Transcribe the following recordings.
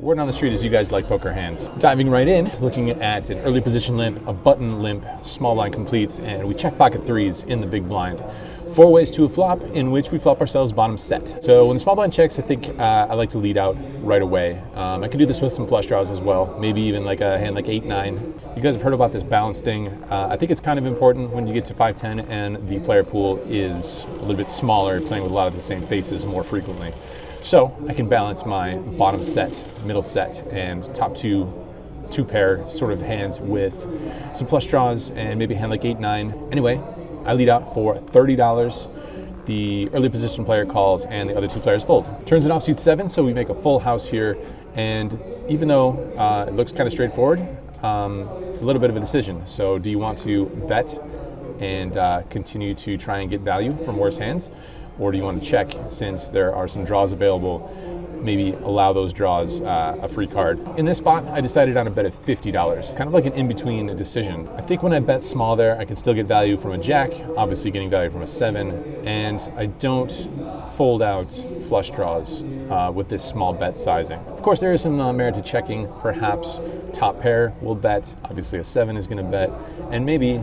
word on the street is you guys like poker hands. Diving right in, looking at an early position limp, a button limp, small blind completes, and we check pocket threes in the big blind. 4 ways to a flop in which we flop ourselves bottom set. So when the small blind checks, I think I like to lead out right away. I can do this with some flush draws as well, maybe even like a hand like 8-9. You guys have heard about this balance thing. I think it's kind of important when you get to 5-10 and the player pool is a little bit smaller, playing with a lot of the same faces more frequently. So I can balance my bottom set, middle set, and top two pair sort of hands with some flush draws and maybe a hand like 8-9. Anyway, I lead out for $30. The early position player calls and the other 2 players fold. Turns an offsuit 7, so we make a full house here. And even though it looks kind of straightforward, it's a little bit of a decision. So do you want to bet and continue to try and get value from worse hands? Or do you want to check since there are some draws available, maybe allow those draws a free card? In this spot, I decided on a bet of $50, kind of like an in-between decision. I think when I bet small there, I can still get value from a jack, obviously getting value from a 7, and I don't fold out flush draws with this small bet sizing. Of course, there is some merit to checking. Perhaps top pair will bet, obviously a 7 is going to bet, and maybe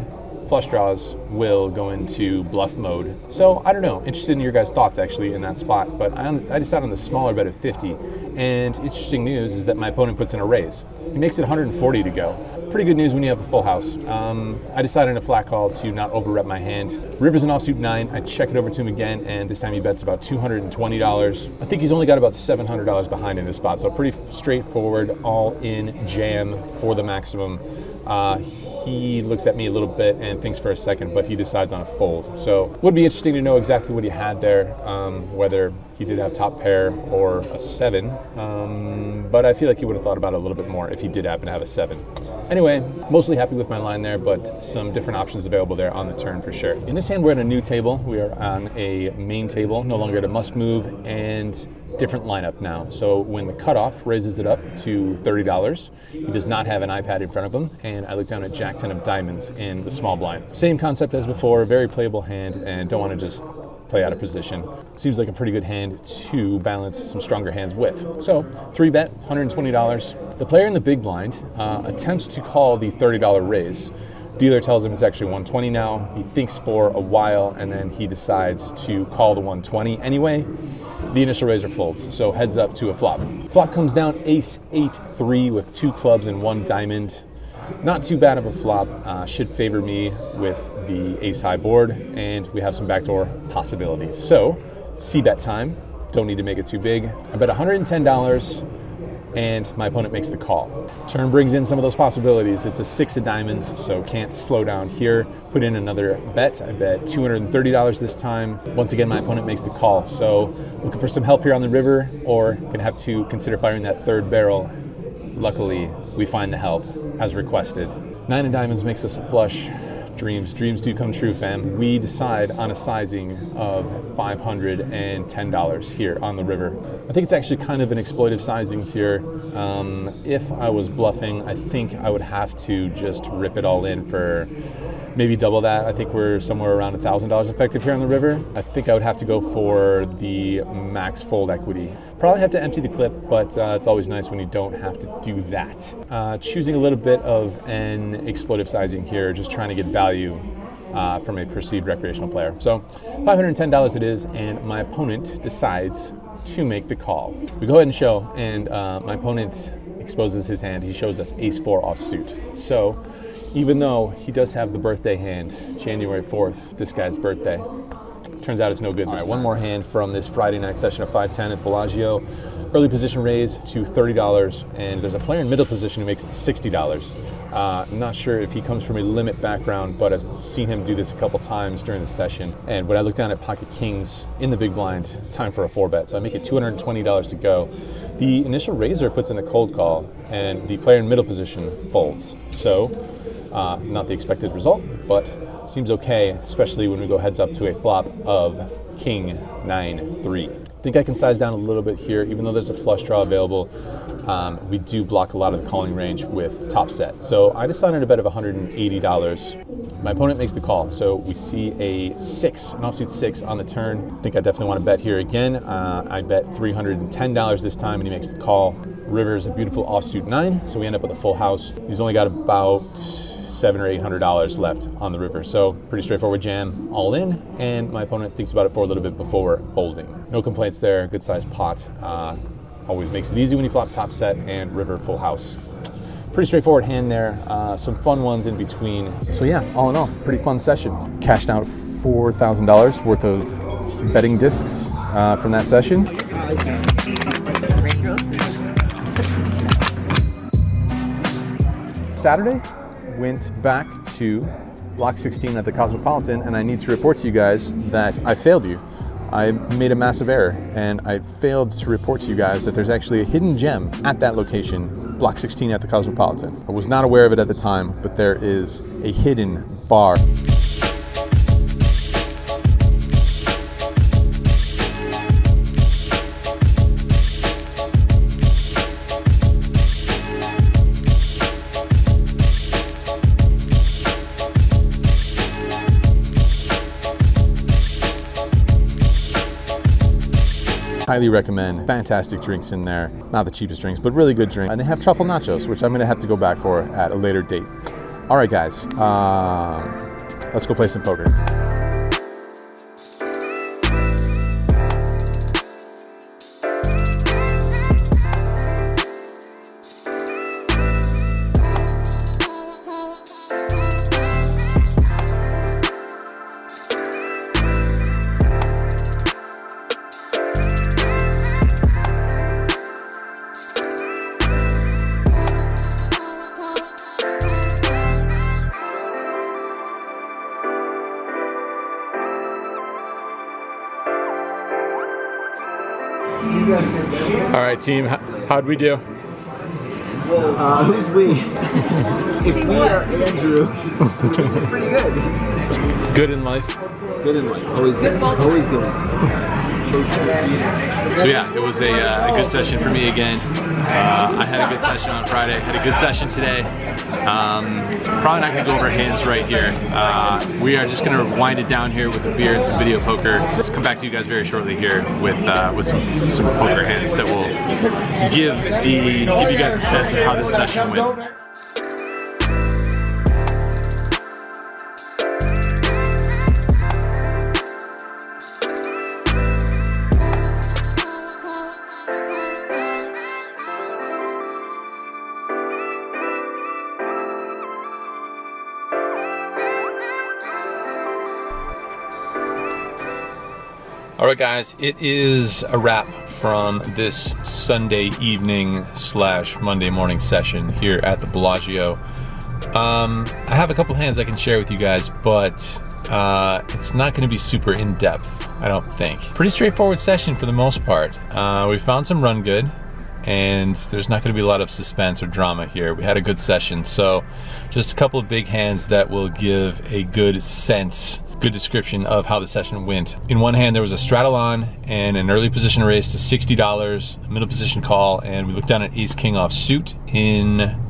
flush draws will go into bluff mode. So I don't know, interested in your guys' thoughts actually in that spot, but I decided on the smaller bet of 50, and interesting news is that my opponent puts in a raise. He makes it 140 to go. Pretty good news when you have a full house. I decided in a flat call to not over-rep my hand. River's an offsuit 9, I check it over to him again, and this time he bets about $220. I think he's only got about $700 behind in this spot, so pretty straightforward, all-in jam for the maximum. He looks at me a little bit and thinks for a second, but he decides on a fold. So would be interesting to know exactly what he had there, whether he did have top pair or a 7. But I feel like he would have thought about it a little bit more if he did happen to have a 7. Anyway, mostly happy with my line there, but some different options available there on the turn for sure. In this hand, we're at a new table. We are on a main table, no longer at a must move, and different lineup now. So when the cutoff raises it up to $30, he does not have an iPad in front of him, and I look down at Jack 10 of diamonds in the small blind. Same concept as before, very playable hand, and don't want to just play out of position. Seems like a pretty good hand to balance some stronger hands with. So 3-bet, $120. The player in the big blind attempts to call the $30 raise. Dealer tells him it's actually 120 now. He thinks for a while, and then he decides to call the 120 anyway. The initial raiser folds, so heads up to a flop. Flop comes down ace 8-3 with 2 clubs and 1 diamond. Not too bad of a flop, should favor me with the ace high board, and we have some backdoor possibilities. So, c-bet time, don't need to make it too big. I bet $110, and my opponent makes the call. Turn brings in some of those possibilities. It's a 6 of diamonds, so can't slow down here. Put in another bet. I bet $230 this time. Once again, my opponent makes the call. So looking for some help here on the river, or gonna have to consider firing that 3rd barrel. Luckily, we find the help as requested. 9 of diamonds makes us a flush. Dreams do come true, fam. We decide on a sizing of $510 here on the river. I think it's actually kind of an exploitive sizing here. If I was bluffing, I think I would have to just rip it all in for maybe double that. I think we're somewhere around $1,000 effective here on the river. I think I would have to go for the max fold equity. Probably have to empty the clip, but it's always nice when you don't have to do that. Choosing a little bit of an exploitive sizing here, just trying to get value from a perceived recreational player. So $510 it is, and my opponent decides to make the call. We go ahead and show, and my opponent exposes his hand. He shows us ace 4 offsuit. So even though he does have the birthday hand, January 4th, this guy's birthday, turns out it's no good. All right, one more hand from this Friday night session of 510 at Bellagio. Early position raise to $30, and there's a player in middle position who makes it $60. I'm not sure if he comes from a limit background, but I've seen him do this a couple times during the session. And when I look down at pocket kings in the big blind, time for a 4-bet. So I make it $220 to go. The initial raiser puts in a cold call, and the player in middle position folds. So not the expected result, but seems okay, especially when we go heads up to a flop of king 9-3. think I can size down a little bit here, even though there's a flush draw available. We do block a lot of the calling range with top set. So I decided a bet of $180. My opponent makes the call. So we see a 6, an offsuit 6 on the turn. I think I definitely want to bet here again. I bet $310 this time, and he makes the call. River is a beautiful offsuit 9, so we end up with a full house. He's only got about $700 or $800 left on the river. So pretty straightforward jam, all in, and my opponent thinks about it for a little bit before folding. No complaints there, good sized pot. Always makes it easy when you flop top set and river full house. Pretty straightforward hand there, some fun ones in between. So yeah, all in all, pretty fun session. Cashed out $4,000 worth of betting discs from that session. Saturday, went back to Block 16 at the Cosmopolitan, and I need to report to you guys that I failed you. I made a massive error, and I failed to report to you guys that there's actually a hidden gem at that location, Block 16 at the Cosmopolitan. I was not aware of it at the time, but there is a hidden bar. Highly recommend. Fantastic drinks in there. Not the cheapest drinks, but really good drink. And they have truffle nachos, which I'm gonna have to go back for at a later date. All right, guys, let's go play some poker. All right, team, how'd we do? Who's we? If we are Andrew, pretty good. Good in life? Good in life. Always good. Always good. So yeah, it was a good session for me again. I had a good session on Friday, had a good session today. Probably not gonna go over hands right here. We are just gonna wind it down here with a beer and some video poker. Just come back to you guys very shortly here with some poker hands that will give you guys a sense of how this session went. All right, guys, it is a wrap from this Sunday evening / Monday morning session here at the Bellagio. I have a couple hands I can share with you guys, but it's not going to be super in-depth, I don't think. Pretty straightforward session for the most part. We found some run good, and there's not going to be a lot of suspense or drama here. We had a good session, so just a couple of big hands that will give a good description of how the session went. In one hand, there was a straddle on and an early position raise to $60, a middle position call, and we looked down at ace king off suit in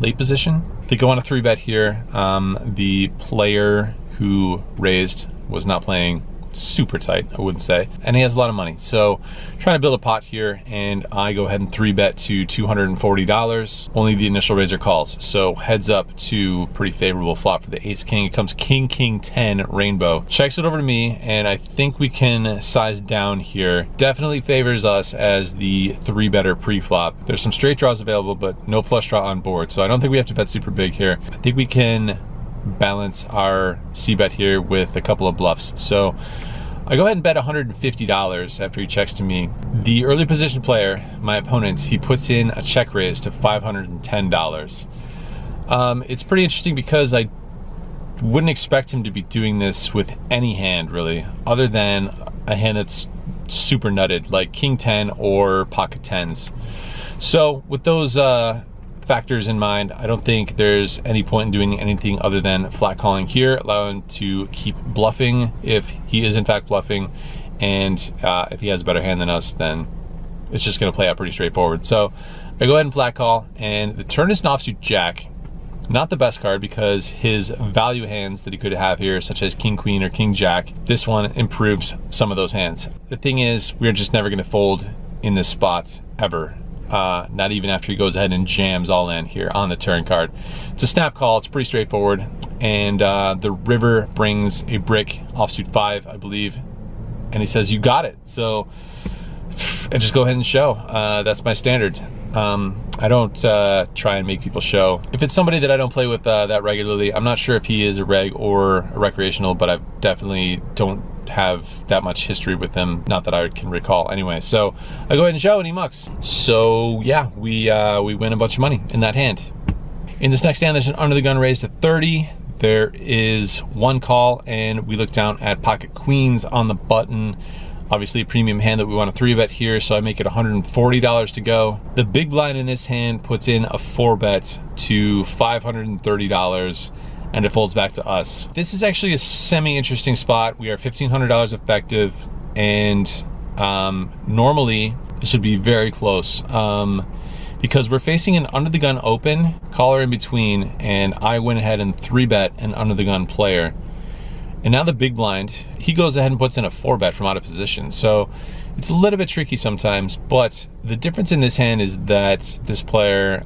late position. I think I want to 3-bet here. The player who raised was not playing super tight, I wouldn't say, and he has a lot of money, so trying to build a pot here, and I go ahead and 3-bet to $240. Only the initial raiser calls, so heads up to pretty favorable flop for the ace king. It comes king king 10 rainbow, checks it over to me, and I think we can size down here. Definitely favors us as the 3-better pre-flop. There's some straight draws available, but no flush draw on board, so I don't think we have to bet super big here. I think we can balance our c-bet here with a couple of bluffs. So I go ahead and bet $150 after he checks to me. The early position player, my opponent, he puts in a check raise to $510. It's pretty interesting because I wouldn't expect him to be doing this with any hand really, other than a hand that's super nutted, like king 10 or pocket 10s. So with those factors in mind, I don't think there's any point in doing anything other than flat calling here, allow him to keep bluffing if he is in fact bluffing, and if he has a better hand than us, then it's just going to play out pretty straightforward. So I go ahead and flat call, and the turn is an offsuit jack. Not the best card because his value hands that he could have here, such as king queen or king jack, this one improves some of those hands. The thing is, we're just never going to fold in this spot ever. Not even after he goes ahead and jams all in here on the turn card. It's a snap call, it's pretty straightforward, and the river brings a brick offsuit 5, I believe, and he says you got it. So I just go ahead and show. That's my standard. I don't try and make people show. If it's somebody that I don't play with that regularly, I'm not sure if he is a reg or a recreational, but I definitely don't have that much history with him, not that I can recall anyway. So I go ahead and show, and he mucks. So yeah, we win a bunch of money in that hand. In this next hand, there's an under the gun raise to 30. There is one call, and we look down at pocket queens on the button. Obviously a premium hand that we want to 3-bet here, so I make it $140 to go. The big blind in this hand puts in a 4-bet to $530, and it folds back to us. This is actually a semi-interesting spot. We are $1,500 effective, and normally this would be very close because we're facing an under the gun open, caller in between, and I went ahead and 3-bet an under the gun player. And now the big blind, he goes ahead and puts in a 4-bet from out of position. So it's a little bit tricky sometimes, but the difference in this hand is that this player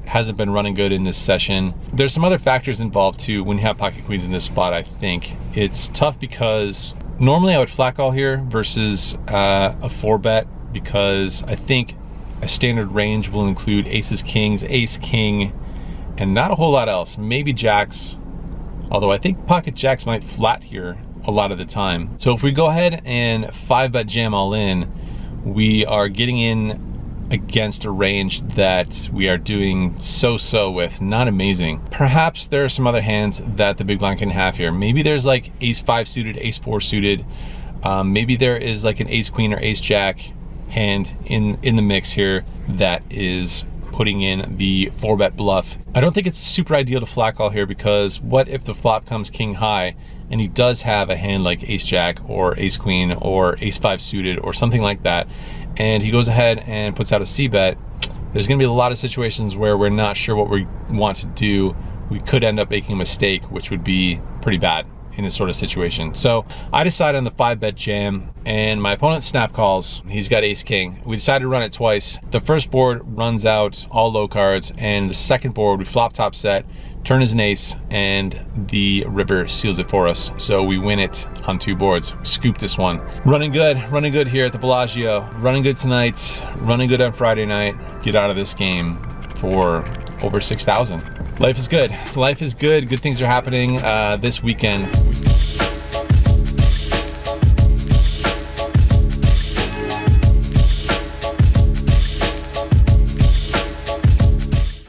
hasn't been running good in this session. There's some other factors involved too when you have pocket queens in this spot, I think. It's tough because normally I would flat call here versus a 4-bet, because I think a standard range will include aces, kings, ace, king, and not a whole lot else. Maybe jacks. Although I think pocket jacks might flat here a lot of the time. So if we go ahead and 5-bet jam all in, we are getting in against a range that we are doing so-so with, not amazing. Perhaps there are some other hands that the big blind can have here. Maybe there's like ace 5 suited, ace 4 suited. Maybe there is like an ace queen or ace jack hand in the mix here that is putting in the 4-bet bluff. I don't think it's super ideal to flat call here, because what if the flop comes king high and he does have a hand like ace jack or ace queen or ace 5 suited or something like that, and he goes ahead and puts out a c-bet. There's gonna be a lot of situations where we're not sure what we want to do. We could end up making a mistake, which would be pretty bad in this sort of situation. So I decided on the 5-bet jam, and my opponent snap calls. He's got ace king. We decided to run it twice. The first board runs out all low cards, and the second board we flop top set, turn is an ace, and the river seals it for us. So we win it on 2 boards. Scoop this one. Running good here at the Bellagio. Running good tonight, running good on Friday night. Get out of this game for over 6,000. Life is good. Life is good. Good things are happening this weekend.